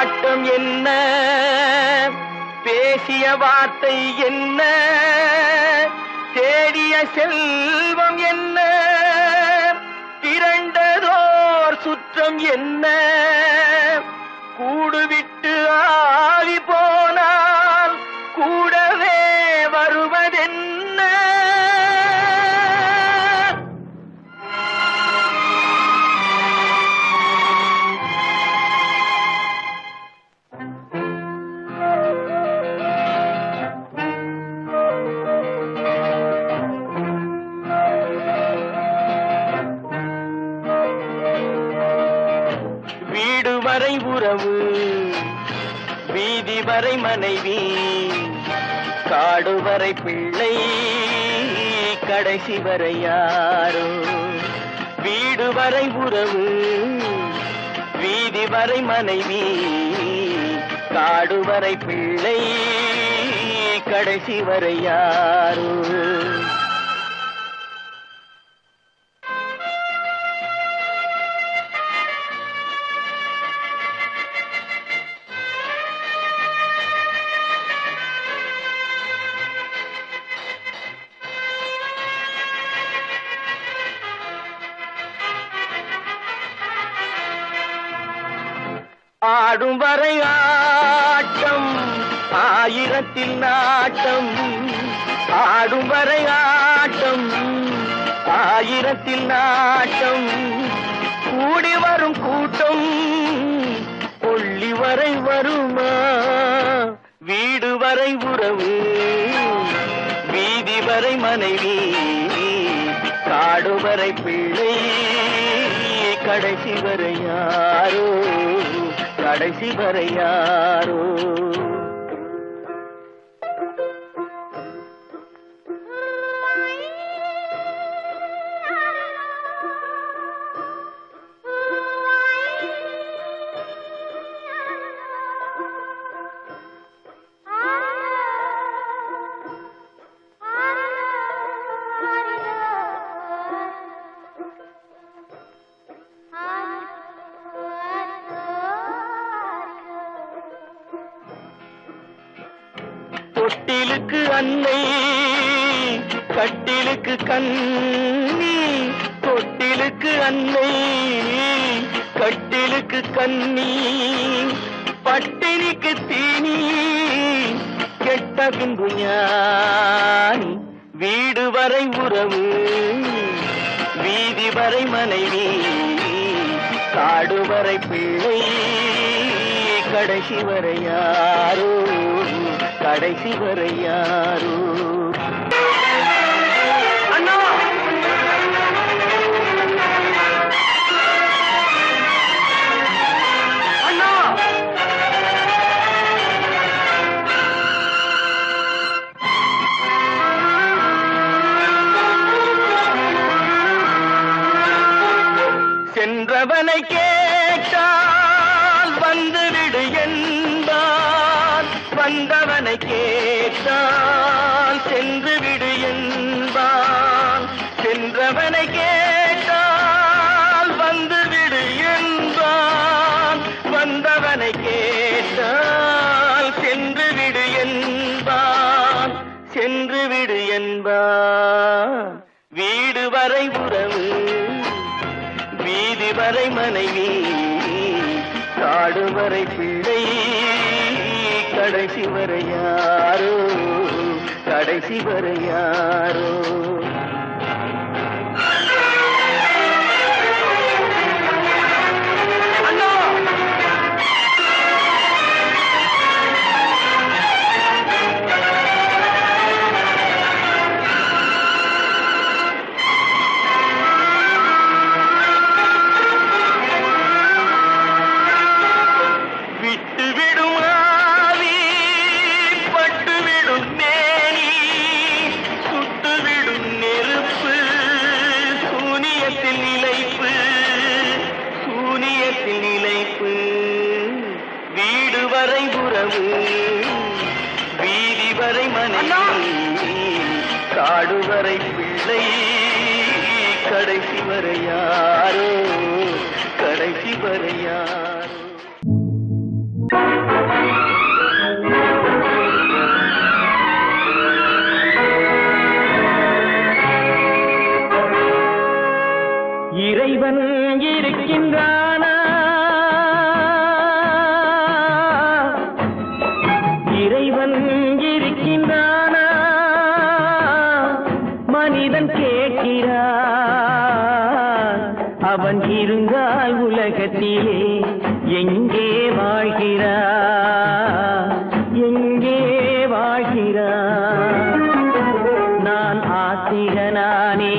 ஆட்டம் என்ன, பேசிய வார்த்தை என்ன, தேடிய செல்வம் என்ன, திரண்டதோர் சுற்றம் என்ன, கூடுவிட்டு ஆவி போனால் கூடவே வருவதென்ன. வீடு வரை உறவு, வீதி வரை மனைவி, காடு வரை பிள்ளை, கடைசி வரை யாரோ. வீடு வரை உறவு, வீதி வரை மனைவி, காடு வரை பிள்ளை, கடைசி வரை யாரோ. ஆடும் வரை ஆட்டம், ஆயிரத்தில் நாட்டம். ஆடும் வரை ஆட்டம், ஆயிரத்தில் நாட்டம். கூடி வரும் கூட்டம் கொள்ளி வரை வருமா. வீடு வரை உறவு, வீதி வரை மனைவி, காடு வரை பிள்ளை, கடைசி வரை யாரோ, கடைசி வரை யாரோ. தொட்டிலுக்கு அன்னை, கட்டிலுக்கு கண்ணி. தொட்டிலுக்கு அன்னை, கட்டிலுக்கு கண்ணி, பட்டினிக்கு தீனி, கெட்ட பின்பு ஞானி. வீடு வரை உறவு, வீதி வரை மனைவி, காடு வரை பிள்ளை, கடைசி வரை யாரோ, கடைசி வரை யாரோ. அண்ணா அண்ணா, சென்றவனை கேட்டால் வந்துவிடு என்பான், வந்தவனை கேட்டால் சென்று விடு என்பான். சென்றவனை கேட்டால் வந்துவிடு என்பான், வந்தவனை கேட்டால் சென்று விடு என்பான், சென்று விடு என்பான். வீடு வரை உறவு, வீதி வரை மனைவி, காடு வரை பிள்ளை, கடைசி வரை யாரோ, கடைசி வரை யாரோ. வீடு வரை உறவு, வீதி வரை மனைவி, காடு வரை பிள்ளை, கடைசி வரை யாரோ, கடைசி வரை யாரோ. உலகத்திலே எங்கே வாழ்கிறார், எங்கே வாழ்கிறார்? நான் ஆசிகனானே,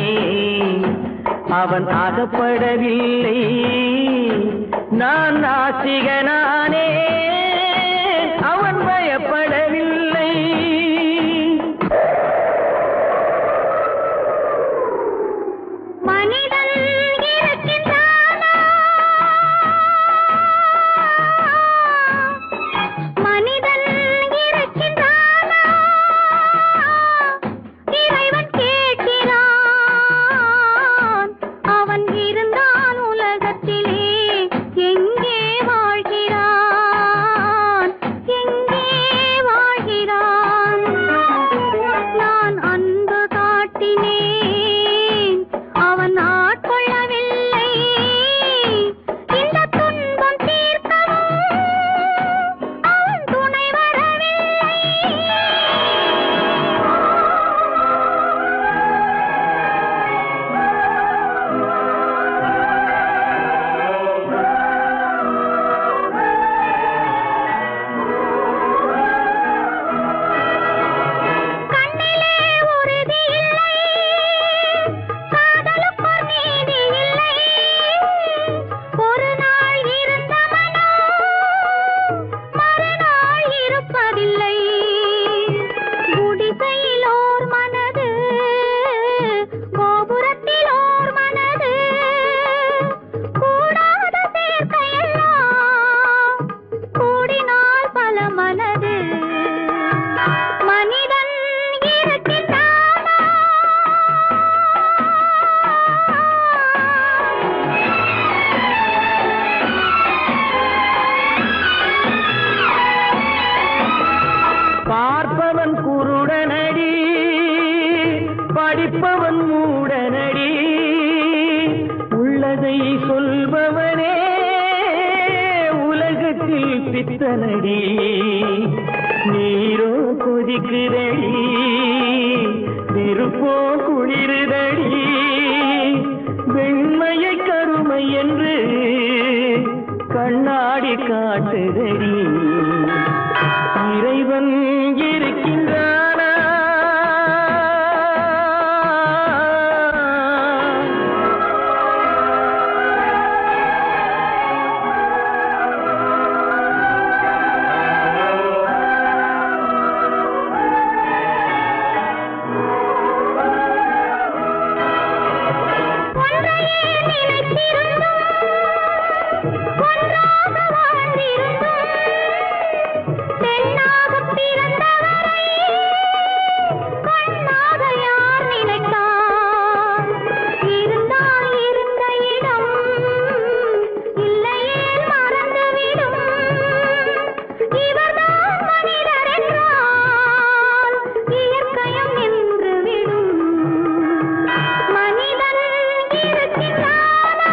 அவன் அகப்படவில்லை. நான் ஆசிகனானே, அவன் பயப்படவில்லை. மனிதன் இருக்கின்றானா, மனிதன் இருக்கின்றானா, இறைவன் கேட்கிறான். அவன் இருந்தான் உலகத்திலே எங்கே வாழ்கிறான், எங்கே வாழ்கிறான்? நான் அன்பு காட்டினேன், அவன் ஆட்கொள்ளவில்லை. இந்த துன்பம் தீர்க்கவும் அவன் துணை வரவில்லை. கண்ணிலே உறுதி இல்லை, காதலுக்கோர் நீதி இல்லை. ஒரு நாள் இருந்த மனம் மறுநாள் இருப்பதில்லை. குடிசையிலோர் மனது, கோபுரத்திலோர் மனது, கூடாத சேர்க்கையெல்லாம் கூடினால் பல மனது. மனிதன் இருக்கின்றானா, பார்ப்பவன் குருடனடி, படிப்பவன் மூடனடி. உள்ளதை சொல்பவனே உலகத்தில் பித்தனடி. நீரோ கொதிக்குதடி, நெருப்போ குளிருதடி. வெண்மையை கருமை என்று கண்ணாடி காட்டுதடி. இறைவன் இருக்கின்றானா, ஒன்றையே நினைத்திருந்தும் ஒன்றாக வாழ்ந்திருந்தும் பெண்ணாகப் பிறந்தவரை கண்ணாக யார் நினைத்தார்? இருந்தால் இருந்த இடம் இல்லையே மறந்துவிடும். இவர்தான் மனிதர் என்றால் இயற்கையும் நின்றுவிடும். மனிதன் இருக்கின்றானா,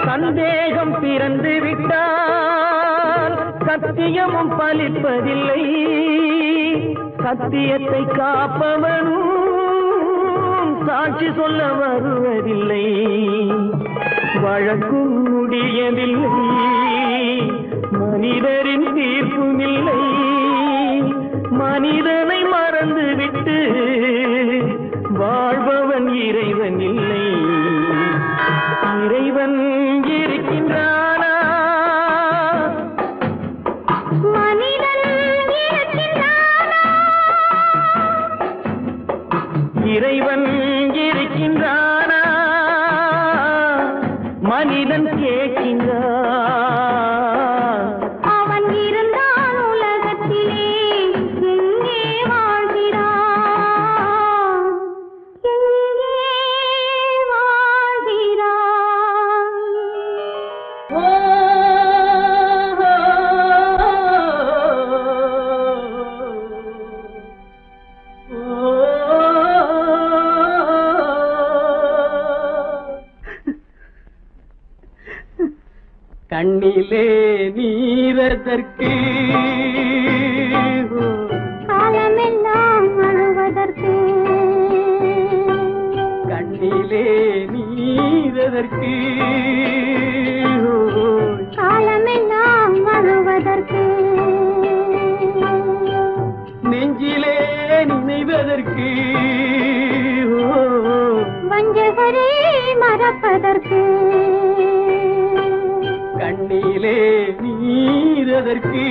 சந்தேகம் பிறந்து விட்டால் சத்தியமும் பலிப்பதில்லை. சத்தியத்தை காப்பவனும் சாட்சி சொல்ல வருவதில்லை. வழக்கும் முடியவில்லை, மனிதரின் தீர்ப்பும் இல்லை. மனிதனை மறந்துவிட்டு வாழ்பவன் இறைவன் இல்லை. இறைவன் இருக்கின்றானா, மனிதன் இருக்கின்றானா, இறைவன் இருக்கின்றானா? மனிதன் கேட்கின்றான். அவன் இருந்தான் உலகத்திலே எங்கே வாழ்கிறான், எங்கே வாழ்கிறான்? ஓ, ஓ, ஓ, ஓ. கண்ணிலே நீரதற்கு காலமெல்லாம் அழுவதற்கு கண்ணிலே நீரதற்கு காலமெல்லாம் அழுவதற்கு நெஞ்சிலே நினைவதற்கு வஞ்சகரே மறப்பதற்கு கண்ணிலே நீரதற்கு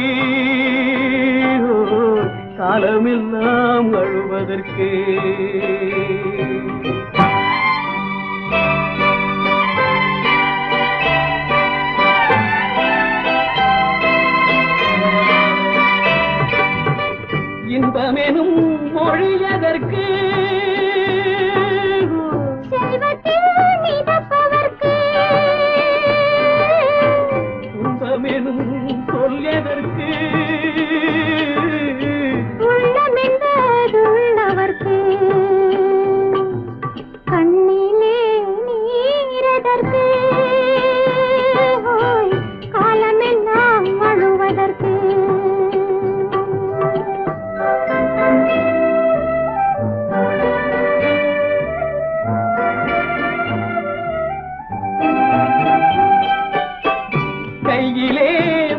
காலமெல்லாம் அழுவதற்கு இன்பமெனும் மொழியதற்கு செல்வத்தில் மிதப்பதற்கு துன்பமெனும் சொல்லியதற்கு உள்ளமென்பதுள்ளவர்க்கு கண்ணிலே நீரதற்கு காலமெல்லாம் அழுவதற்கு கையிலே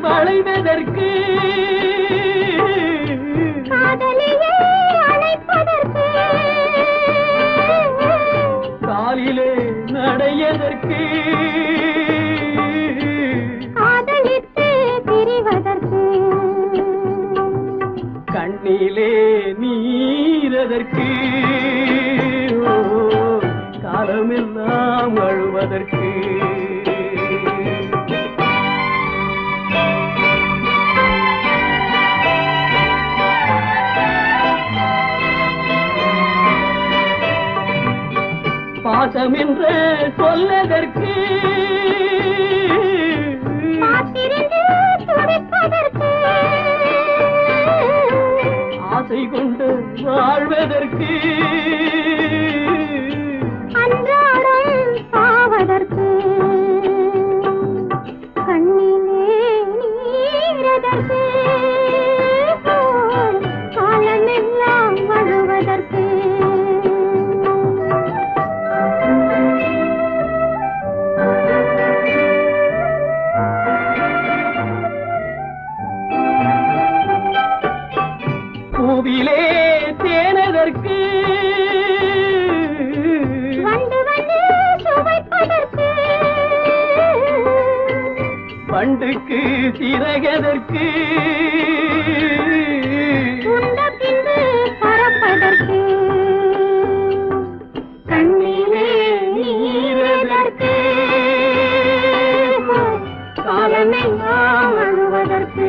வளைவதற்கு காதலியே அழைப்பதற்கு காலிலே நடையதற்கு காதலித்து பிரிவதற்கு கண்ணிலே நீரதற்கு காலமெல்லாம் அழுவதற்கு பாசம் என்று சொல்லதற்கு காத்திருந்து துடிப்பதற்கு ஆசை கொண்டு வாழ்வதற்கு அன்றாடம் சாவதற்கு கண்ணிலே நீரதற்கு காலமெல்லாம் அழுவதற்கு பூவிலே தேனதற்கு வந்து வந்து சுவைப்பதற்கு பண்டுக்கு சிறகதற்கு உண்ட பின்பு பறப்பதற்கு கண்ணிலே நீரதற்கு காலமெல்லாம் அழுவதற்கு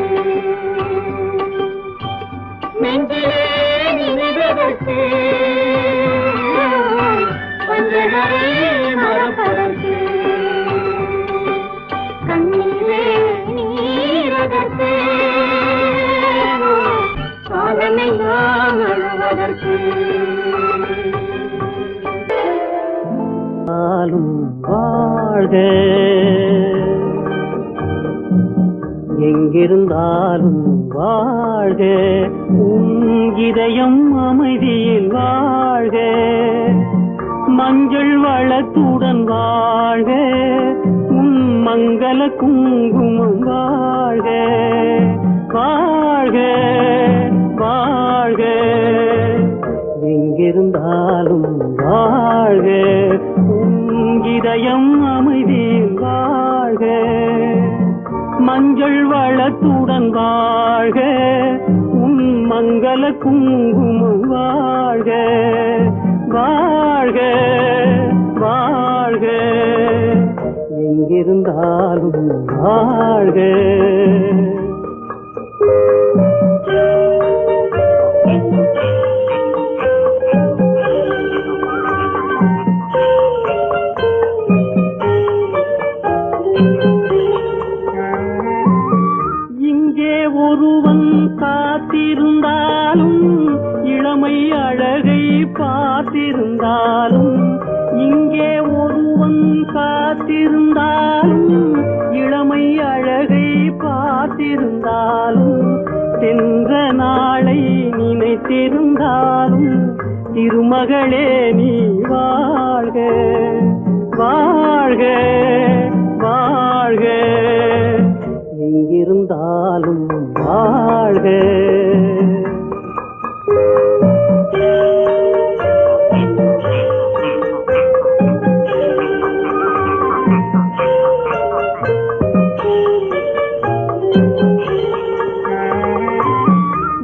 நெஞ்சிலே நினைவதற்கு வஞ்சகரை மறப்பதற்கு கண்ணிலே நீரதற்கு காலமெல்லாம் அழுவதற்கு வாழ்க எங்கிருந்தாலும் வாழ்க உன் இதயம் அமைதியில் வாழ்க மஞ்சள் வளத்துடன் வாழ்க உன் மங்கள குங்குமம் வாழ்க வாழ்க வாழ்க எங்கிருந்தாலும் வாழ்க உன் இதயம் அமைதியில் வாழ்க மஞ்சள் வளத்துடன் வாழ்க உன் மங்கள குங்குமம் வாழ்க வாழ்க வாழ்க எங்கிருந்தாலும் வாழ்க இங்கே ஒருவன் காத்திருந்தாலும் இளமை அழகை பார்த்திருந்தாலும் இங்கே ஒருவன் காத்திருந்தாலும் இளமை இளமை அழகை பார்த்திருந்தாலும் சென்ற நாளை நினைத்திருந்தாலும் திருமகளே நீ வாழ்க வாழ்க வாழ்க எங்கிருந்தாலும் வாழ்க.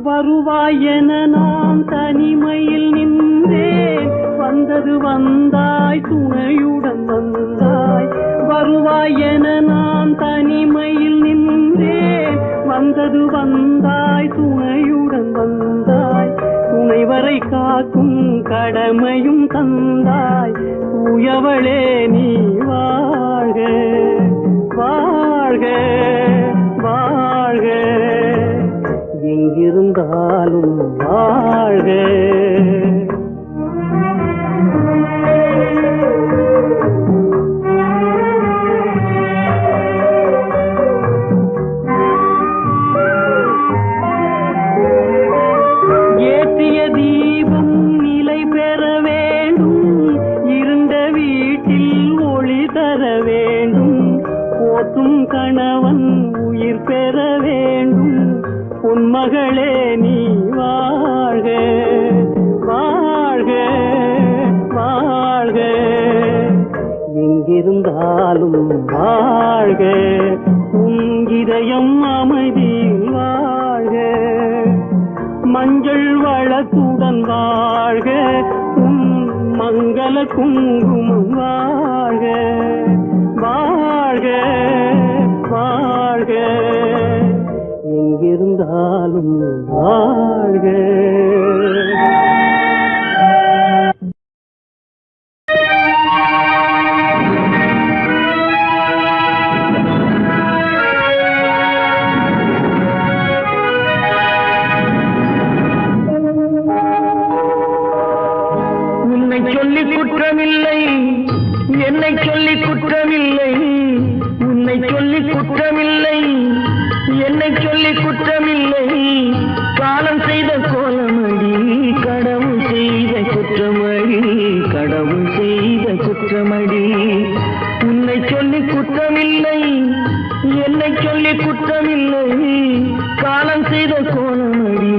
வருவாய் என நான் தனிமையில் நின்றேன், வந்தது வந்தாய் துணையுடன் வந்தாய். வருவாய் என நான் தனிமையில் நின்றேன், வந்தது வந்தாய் துணையுடன் வந்தாய். துணைவரை காக்கும் கடமையும் தந்தாய், தூயவளே நீ வாழ்க வாழ்க வாழ்க எங்கிருந்தாலும் வாழ்க. ஏற்றிய தீபம் நிலை பெற வேண்டும், இருண்ட வீட்டில் ஒளி தர வேண்டும். போற்றும் கணவன் உயிர் பெற வேண்டும், பொன்மகளே நீ வாழ்க வாழ்க வாழ்க எங்கிருந்தாலும் வாழ்க. உன் இதயம் அமைதியில் வாழ்க, மஞ்சள் வளத்துடன் வாழ்க. உன் மங்கள குங்குமம் வாழ்க வாழ்க வாழ்க எங்கிருந்தாலும் வாழ்க. உன்னை சொல்லி குற்றமில்லை, என்னை சொல்லி குற்றமில்லை. உன்னை சொல்லி குற்றமில்லை, என்னை சொல்லி குற்றமில்லை. காலம் செய்த கோலமடி, கடவுள் செய்த குற்றமடி, கடவுள் செய்த குற்றமடி. உன்னை சொல்லி குற்றமில்லை, என்னை சொல்லி குற்றமில்லை. காலம் செய்த கோலமடி,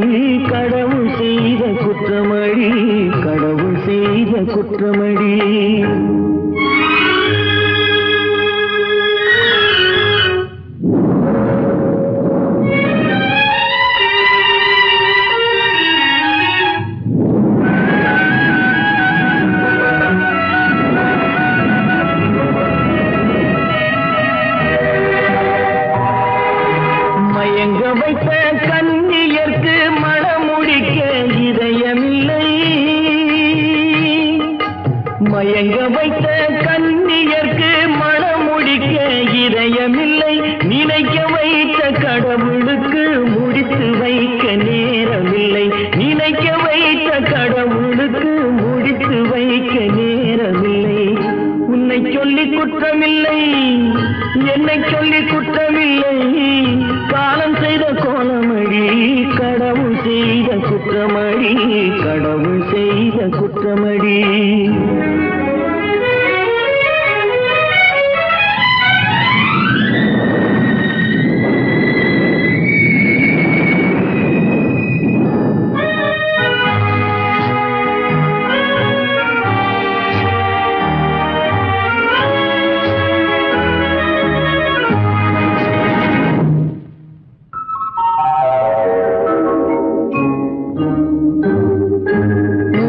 கடவுள் செய்த குற்றமடி, கடவுள் செய்த குற்றமடி. மயங்க வைத்த கன்னியர்க்கு மணமுடிக்க இதயமில்லை, மயங்க வைத்த கன்னியர்க்கு மணமுடிக்க இதயமில்லை. நினைக்க வைத்த கடவுளுக்கு முடித்து வைக்க நேரமில்லை, நினைக்க வைத்த கடவுளுக்கு முடித்து வைக்க நேரமில்லை. உன்னை சொல்லி குற்றமில்லை, என்னை சொல்லி குற்றமில்லை. காலம் செய்த கோலமடி, கடவுள் செய்த குற்றமடி, கடவுள் செய்த குற்றமடி.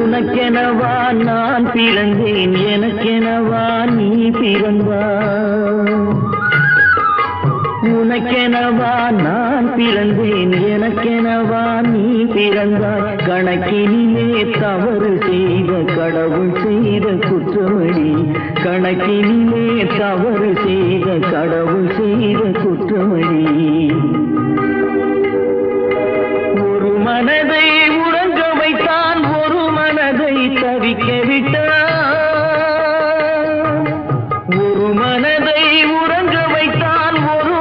உனக்கெனவா நான் பிறந்தேன், எனக்கெனவா நீ பிறந்தாய். உனக்கெனவா நான் பிறந்தேன், எனக்கெனவா நீ பிறந்தாய். கணக்கினிலே தவறு செய்த கடவுள் செய்த குற்றமடி, கணக்கினிலே தவறு செய்த கடவுள் செய்த குற்றமடி. ஒரு மனதை உறங்க வைத்தான், ஒரு மனதை தவிக்க விட்டான். ஒரு மனதை உறங்க வைத்தான், ஒரு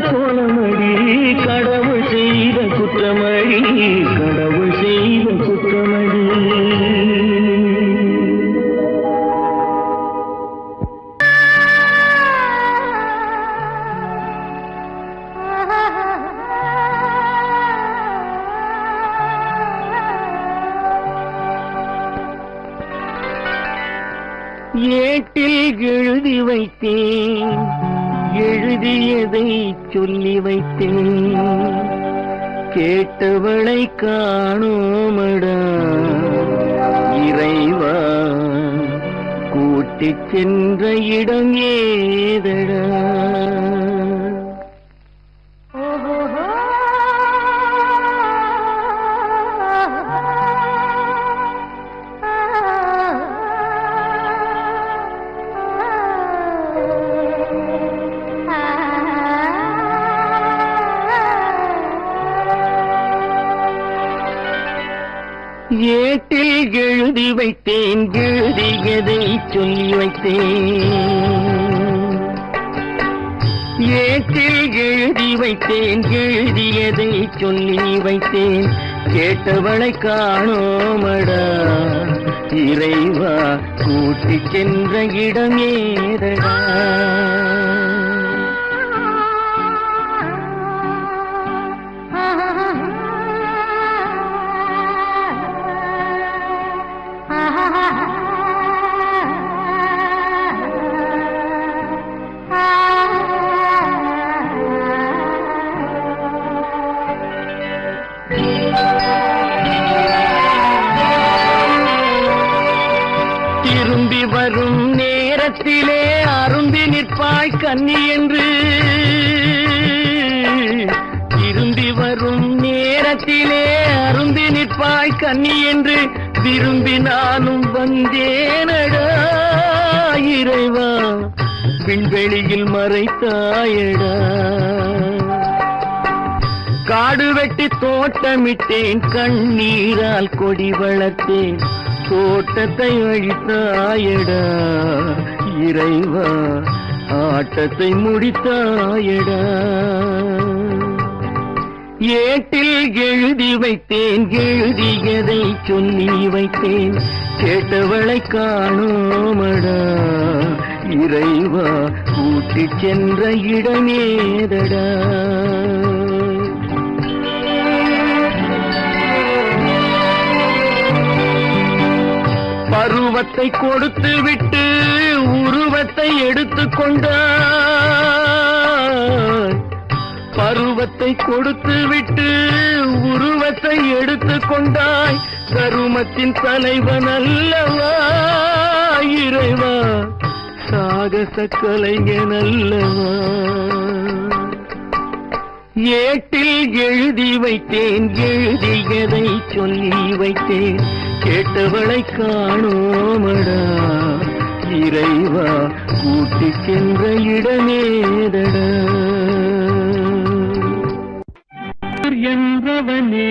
கோலமடி கடவுள் செய்த குற்றமடி கடவுள் செய்த குற்றமடி ஏட்டில் எழுதி வைத்தேன் எழுதியதை சொல்லி வைத்தேன் கேட்டவளை காணோமடா இறைவா கூட்டிச் சென்ற இடம் ஏதடா ஏட்டில் எழுதி வைத்தேன் எழுதியதை சொல்லி வைத்தேன் ஏட்டில் எழுதி வைத்தேன் எழுதியதை சொல்லி வைத்தேன் கேட்டவளை காணோமடா இறைவா கூட்டிச் சென்ற இடம் ஏதடா திரும்பி வரும் நேரத்திலே அரும்பி நிற்பாய் கன்னி என்று திரும்பி வரும் நேரத்திலே அரும்பி நிற்பாய் கன்னி என்று விரும்பி நானும் வந்தேனடா இறைவா விண்வெளியில் மறைத்தாயடா காடு வெட்டி தோட்டமிட்டேன் கண்ணீரால் கொடி வளர்த்தேன் தோட்டத்தை அழித்தாயடா இறைவா ஆட்டத்தை முடித்தாயடா ஏட்டில் எழுதி வைத்தேன் எழுதியதை சொல்லி வைத்தேன் கேட்டவளை காணோமடா இறைவா கூட்டிச் சென்ற இடமேதடா பருவத்தை கொடுத்து விட்டு உருவத்தை எடுத்துக் கொண்டாய் பருவத்தை கொடுத்து விட்டு உருவத்தை எடுத்துக் கொண்டாய் கருமத்தின் தலைவன் அல்லவா இறைவா சாகச கலைஞன் அல்லவா ஏட்டில் எழுதி வைத்தேன் எழுதியதை சொல்லி வைத்தேன் கேட்டவளை காணோமடா இறைவா கூட்டிச் சென்ற இடமேதடா என்றவனே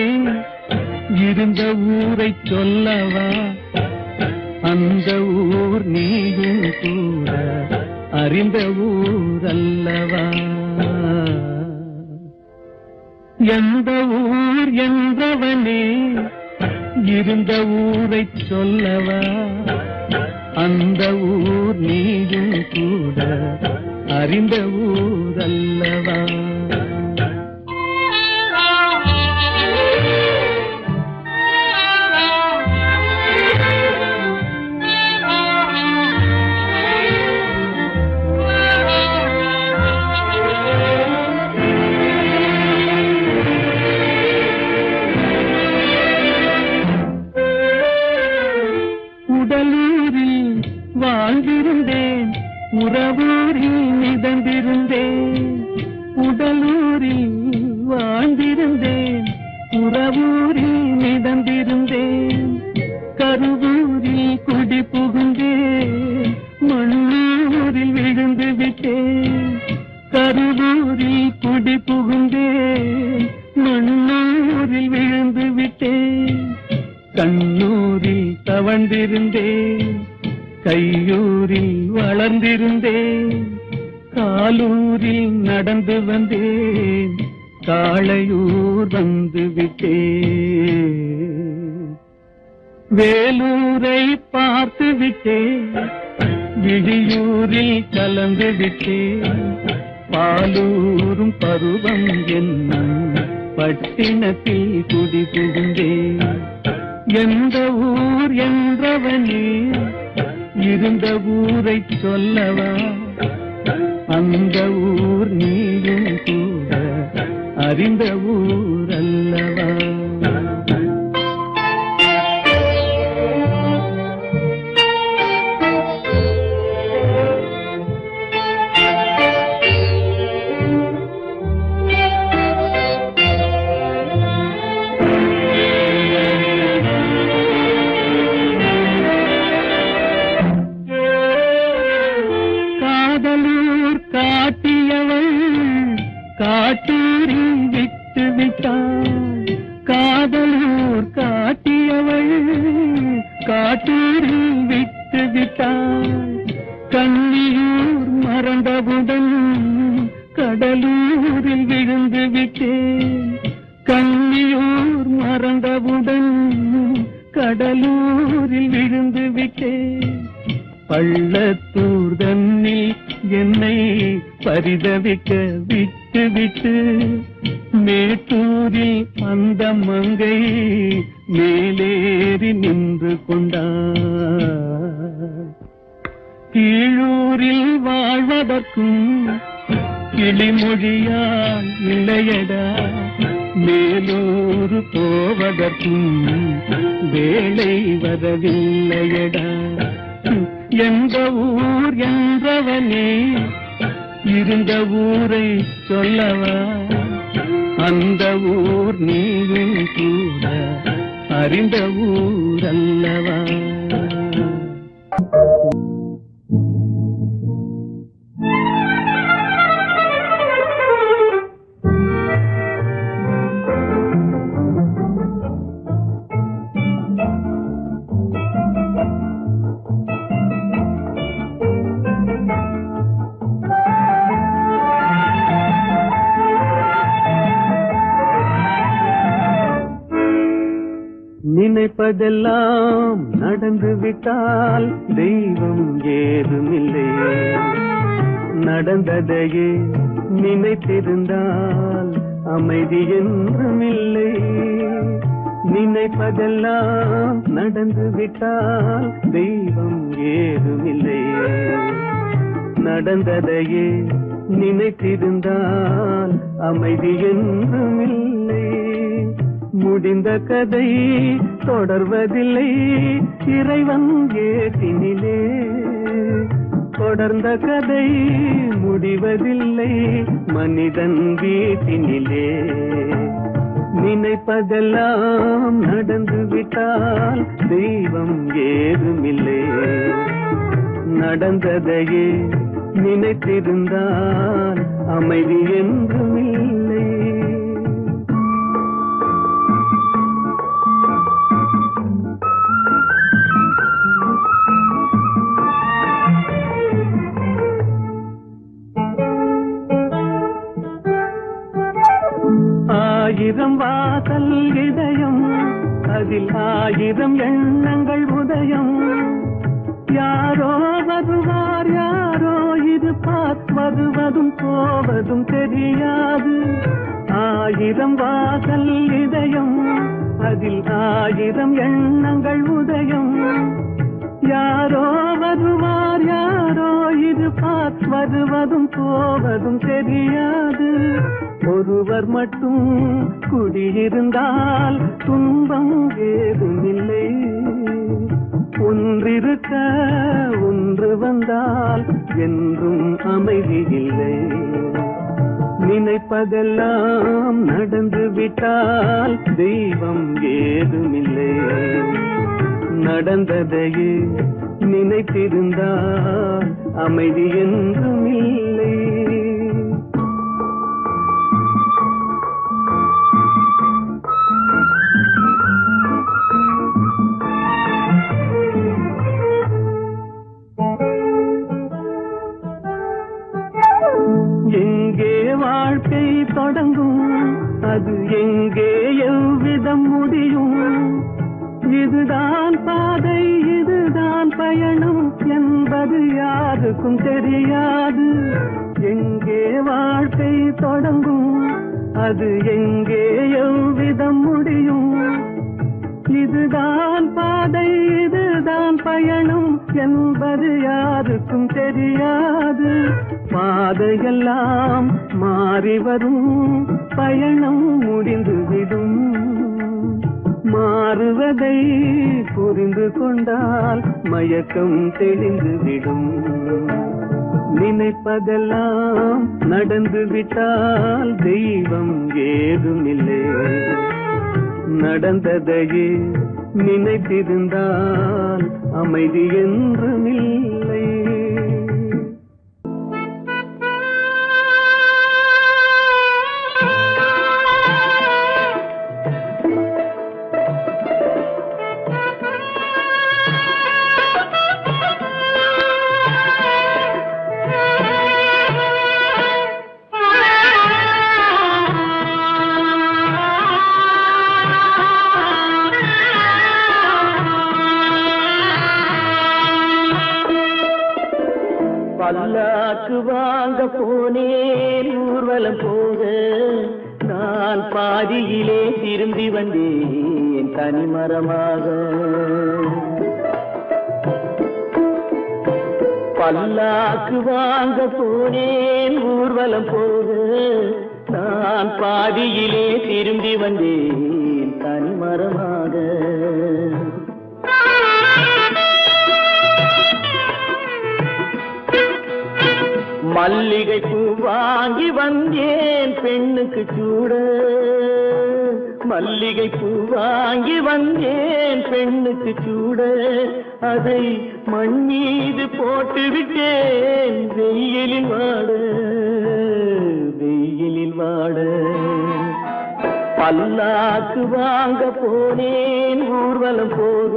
இருந்த ஊரை சொல்லவா அந்த ஊர் நீயும் கூட அறிந்த ஊர் அல்லவா எந்த ஊர் என்றவனே இருந்த ஊரை சொல்லவா அந்த ஊர் நீயும் கூட அறிந்த ஊர் அல்லவா உடலூரில் வாழ்ந்திருந்தேன் உறவூரில் மிதந்திருந்தேன் உடலூரில் வாழ்ந்திருந்தேன் உறவூரில் மிதந்திருந்தேன் கருவூரில் குடி புகுந்தேன் மண்ணூரில் விழுந்து விட்டேன் கருவூரில் குடி புகுந்தேன் மண்ணூரில் விழுந்து விட்டேன் கண்ணூரில் தவழ்ந்திருந்தேன் கையூரில் வளர்ந்திருந்தேன் காலூரில் நடந்து நடந்து வந்தேன், காளையூர் வந்து விட்டேன். வேலூரை பார்த்து விட்டேன், விழியூரில் கலந்து விட்டேன். பாலூரும் பருவம் என்னும் பட்டினத்தில் குடி புகுந்தேன். எந்த ஊர் என்றவனே இருந்த ஊரை சொல்லவா, அந்த ஊர் நீயும் கூட அறிந்த ஊர் அல்லவா. காட்டூரில் விட்டு விட்டாள், காதலூர் காட்டியவள் காட்டூரில் விட்டு விட்டாள். கண்ணியூர் மறந்தவுடன் கடலூரில் விழுந்து விட்டேன். கண்ணியூர் மறந்தவுடன் கடலூரில் விழுந்து விட்டேன். பள்ளத்தூர் தன்னில் என்னை பரிதவிக்க விட்டு விட்டு மேட்டூரில் அந்த மங்கை மேலேறி நின்று கொண்டார். கீழூரில் வாழ்வதற்கும் கிளிமொழியால் இல்லையடா, மேலூர் போவதற்கும் வேலை வரவில்லையடா. எந்த ஊர் என்றவனே இருந்த ஊரை சொல்லவா, அந்த ஊர் நீயும் கூட அறிந்த ஊர் அல்லவா. நினைப்பதெல்லாம் நடந்து விட்டால் தெய்வம் ஏதுமில்லை, நடந்ததையே நினைத்திருந்தால் அமைதி என்றுமில்லை. நினைப்பதெல்லாம் நடந்து விட்டால் தெய்வம் ஏதுமில்லை, நடந்ததையே நினைத்திருந்தால் அமைதி என்றுமில்லை. முடிந்த கதை தொடர்வதில்லை இறைவன் ஏட்டினிலே, தொடர்ந்த கதை முடிவதில்லை மனிதன் வீட்டினிலே. நினைப்பதெல்லாம் நடந்து விட்டால் தெய்வம் ஏதுமில்லை, நடந்ததையே நினைத்திருந்தால் அமைதி என்றுமில்லை. ஆயிரம் வாசல் இதயம், அதில் ஆயிரம் எண்ணங்கள் உதயம். யாரோ வருவார் யாரோ இருப்பார், வருவதும் போவதும் தெரியாது. ஆயிரம் வாசல் இதயம், அதில் ஆயிரம் எண்ணங்கள் உதயம். யாரோ வருவார் யாரோ இருப்பார், வருவதும் போவதும் தெரியாது. ஒருவர் மட்டும் குடியிருந்தால் துன்பம் ஏதுமில்லை, ஒன்றிருக்க ஒன்று வந்தால் என்றும் அமைதி இல்லை. நினைப்பதெல்லாம் நடந்து விட்டால் தெய்வம் ஏதுமில்லை, நடந்ததையே நினைத்திருந்தால் அமைதி என்றுமில்லை. எங்கே வா தொடங்கும், அது எங்கே எவ்விதம் முடியும்? இதுதான் பாதை, இதுதான் பயணம் என்பது யாருக்கும் தெரியாது. எங்கே வாழ்க்கை தொடங்கும், அது எங்கே எவ்விதம் முடியும்? இதுதான் பாதை, இதுதான் பயணம் என்பது யாருக்கும் தெரியாது. பாதையெல்லாம் மாறி வரும், பயணம் முடிந்துவிடும். மாறுவதை புரிந்து கொண்டால் மயக்கம் தெளிந்துவிடும். நினைப்பதெல்லாம் நடந்து விட்டால் தெய்வம் ஏதுமில்லை. நடந்ததையே நினைத்திருந்தால் அமைதி என்றுமில்லை. பல்லாக்கு வாங்க போனேன் ஊர்வலம் போக, நான் பாதியிலே திரும்பி வந்தேன் தனிமரமாக. பல்லாக்கு வாங்க போனேன் ஊர்வலம் போக, நான் பாதியிலே திரும்பி வந்தேன் தனிமரமாக. மல்லிகை பூ வாங்கி வந்தேன் பெண்ணுக்கு சூட, மல்லிகை பூ வாங்கி வந்தேன் பெண்ணுக்கு சூட. அதை மண் மீது போட்டு விட்டேன் வெயிலில் வாட, வெயிலில் வாட. பல்லாக்கு வாங்க போனேன் ஊர்வலம் போக,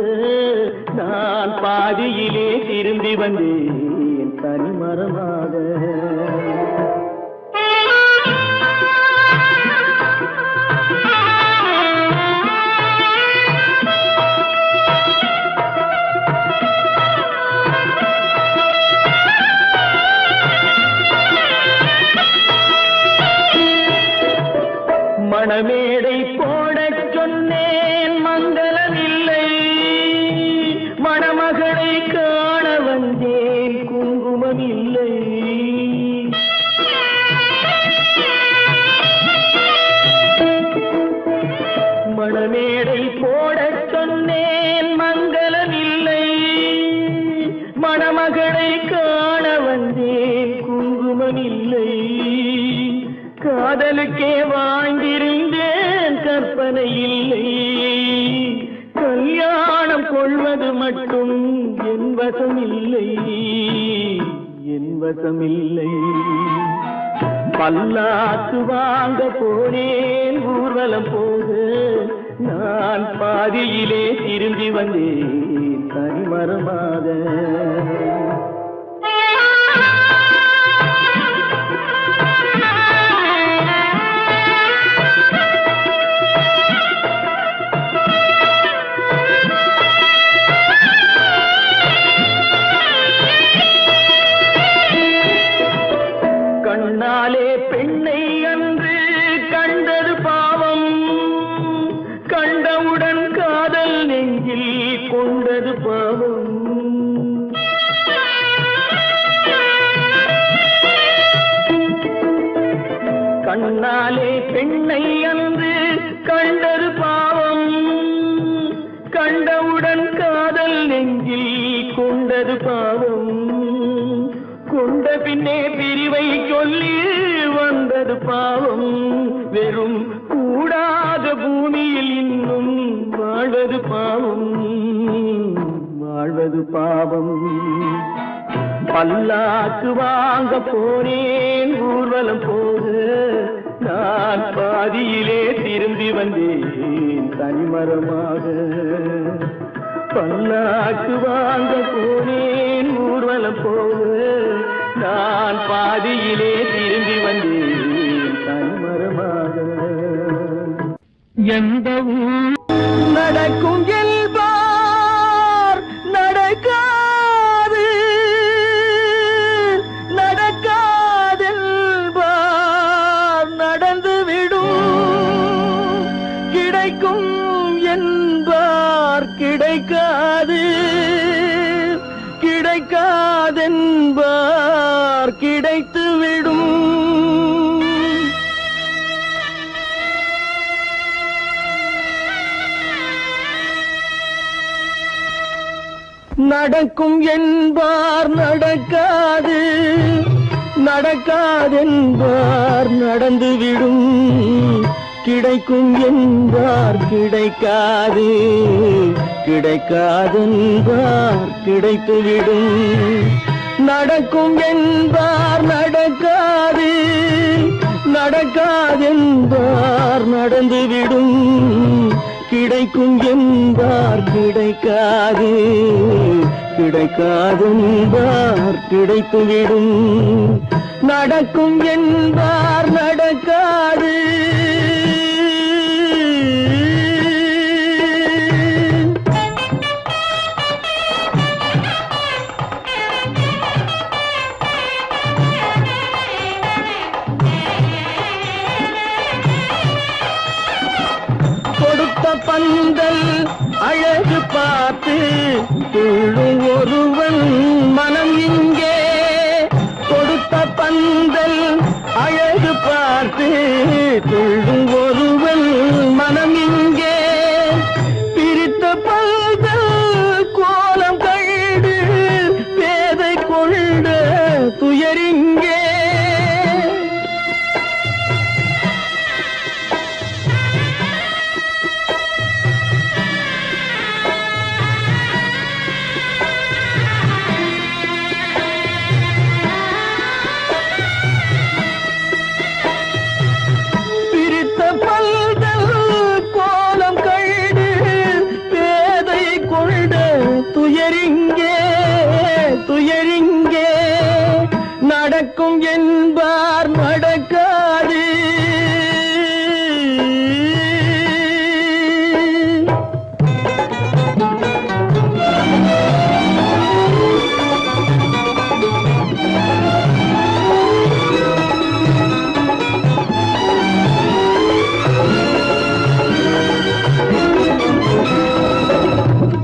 நான் பாதியிலே திரும்பி வந்தேன் தனிமரமாக. மணமேடை போடச் சொன்னேன் மங்களமில்லை, மணமகளை காண வந்தேன் குங்குமமில்லை. மணமேடை போடச் சொன்னேன் மங்களமில்லை, மணமகளை காண வந்தேன் குங்குமமில்லை. காதலுக்கே வாழ்ந்திருந்தேன் கற்பனை இல்லை, கல்யாணம் கொள்வது மட்டும் என் வசமில்லை, என் வசமில்லை. பல்லாக்கு வாங்க போனேன் ஊர்வலம் போக, நான் பாதியிலே திரும்பி வந்தேன் தனிமரமாக. கண்ணாலே பெண்ணை அன்று கண்டது பாவம், கண்டவுடன் காதல் நெஞ்சில் கொண்டது பாவம். கண்ணாலே பெண்ணை அன்று கண்டது பாவம், கண்டவுடன் காதல் நெஞ்சில் கொண்டது பாவம். கொண்ட பின்னே பிரிவை சொல்லி வந்தது பாவம், வெறும் கூடாத பூமியில் இன்னும் வாழ்வது பாவம், வாழ்வது பாவம். பல்லாக்கு வாங்க போனேன் ஊர்வலம் போக, நான் பாதியிலே திரும்பி வந்தேன் தனிமரமாக. பல்லாக்கு வாங்க போனேன் ஊர்வலம் போக, நான் பாதியிலே திரும்பி வந்தேன் தனிமரமாக. எந்த ஊர் நடக்கும் என்பார் நடக்காது, நடக்காதென்பார் நடந்துவிடும், கிடைக்கும் என்பார் கிடைக்காது, கிடைக்காதென்பார் கிடைத்துவிடும். நடக்கும் என்பார் நடக்காது, நடக்காதென்பார் நடந்துவிடும், கிடைக்கும் என்பார் கிடைக்காது, கிடைக்காதென்பார் கிடைத்துவிடும். நடக்கும் என்பார் நடக்காது, நடக்காதென்பார் நடந்துவிடும், கிடைக்கும் என்பார் கிடைக்காது, கிடைக்காதென்பார் கிடைத்துவிடும். நடக்கும் என்பார் நடக்காது. பந்தல் அழகு பார்த்து துள்ளும் ஒருவன் மனம் இங்கே, கொடுத்த பந்தல் அழகு பார்த்து துள்ளும் ஒருவன் மனம் இங்கே, பிரித்த பந்தல் கோலம் கண்டு பேதை கொண்ட துயரிங்கே. துயரிங்கே நடக்கும் என்பார் நடக்காது.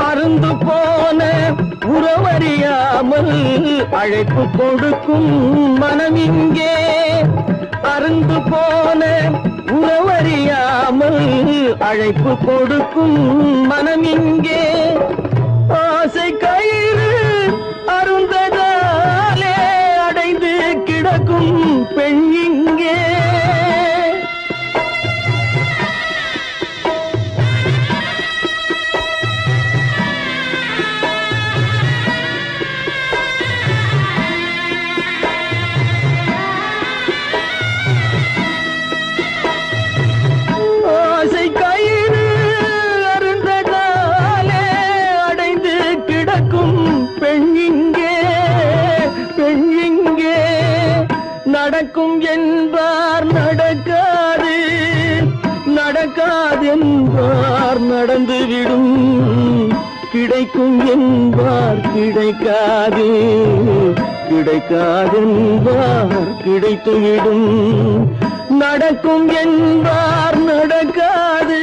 அருந்து போன உறவறியாமல் அழைப்பு கொடுக்கும் மனம் இங்கே, அருந்து போன உறவறியாமல் அழைப்பு கொடுக்கும் மனம் இங்கே, ஆசை கயிறு அருந்ததாலே அடைந்து கிடக்கும் பெண் இங்கே. நடக்கும் என்பார் நடக்காது, நடக்காதென்பார் நடந்துவிடும், கிடைக்கும் என்பார் கிடைக்காது, கிடைக்காதென்பார் கிடைத்துவிடும். நடக்கும் என்பார் நடக்காது.